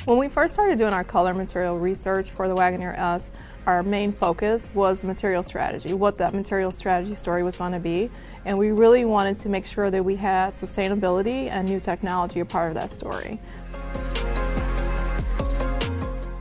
When we first started doing our color material research for the Wagoneer S, our main focus was material strategy, what that material strategy story was going to be. And we really wanted to make sure that we had sustainability and new technology a part of that story.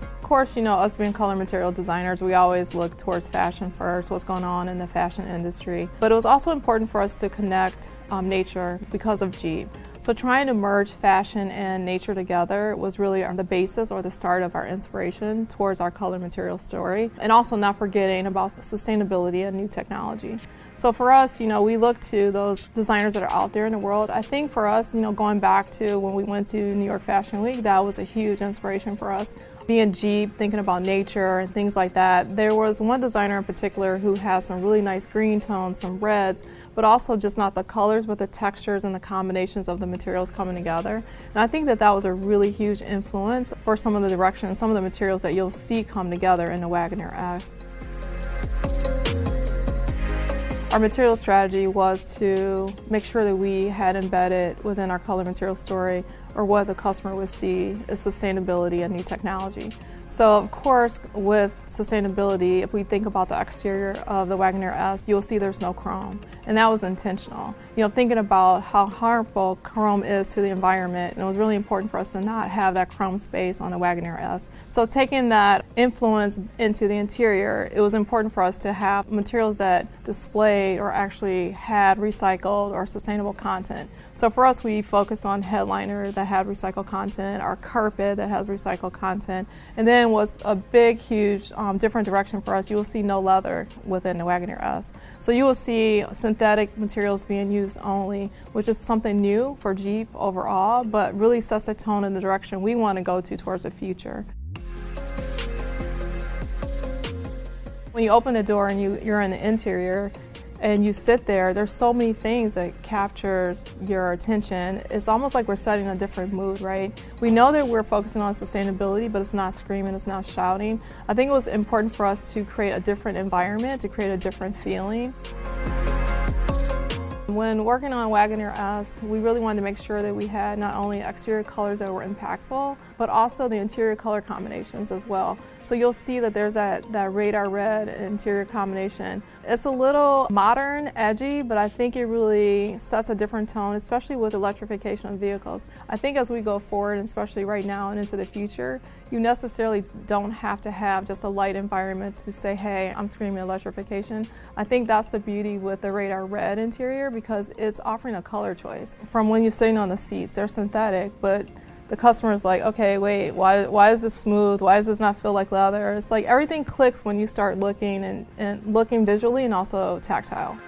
Of course, you know, us being color material designers, we always look towards fashion first, what's going on in the fashion industry. But it was also important for us to connect nature because of Jeep. So trying to merge fashion and nature together was really the basis or the start of our inspiration towards our color material story. And also not forgetting about sustainability and new technology. So for us, you know, we look to those designers that are out there in the world. I think for us, you know, going back to when we went to New York Fashion Week, that was a huge inspiration for us. Being Jeep, thinking about nature and things like that. There was one designer in particular who has some really nice green tones, some reds, but also just not the colors, but the textures and the combinations of the materials coming together. And I think that that was a really huge influence for some of the direction and some of the materials that you'll see come together in the Wagoneer S. Our material strategy was to make sure that we had embedded within our color material story, or what the customer would see, is sustainability and new technology. So of course, with sustainability, if we think about the exterior of the Wagoneer S, you'll see there's no chrome. And that was intentional. You know, thinking about how harmful chrome is to the environment, and it was really important for us to not have that chrome space on the Wagoneer S. So taking that influence into the interior, it was important for us to have materials that displayed or actually had recycled or sustainable content. So for us, we focused on headliner that had recycled content, our carpet that has recycled content, and then was a big, huge different direction for us. You will see no leather within the Wagoneer S. So you will see synthetic materials being used only, which is something new for Jeep overall, but really sets the tone in the direction we want to go to towards the future. When you open the door and you're in the interior, and you sit there, there's so many things that captures your attention. It's almost like we're setting a different mood, right? We know that we're focusing on sustainability, but it's not screaming, it's not shouting. I think it was important for us to create a different environment, to create a different feeling. When working on Wagoneer S, we really wanted to make sure that we had not only exterior colors that were impactful, but also the interior color combinations as well. So you'll see that there's that radar red interior combination. It's a little modern, edgy, but I think it really sets a different tone, especially with electrification of vehicles. I think as we go forward, and especially right now and into the future, you necessarily don't have to have just a light environment to say, hey, I'm screaming electrification. I think that's the beauty with the radar red interior, because it's offering a color choice. From when you're sitting on the seats, they're synthetic, but the customer's like, okay, wait, why is this smooth? Why does this not feel like leather? It's like everything clicks when you start looking and looking visually and also tactile.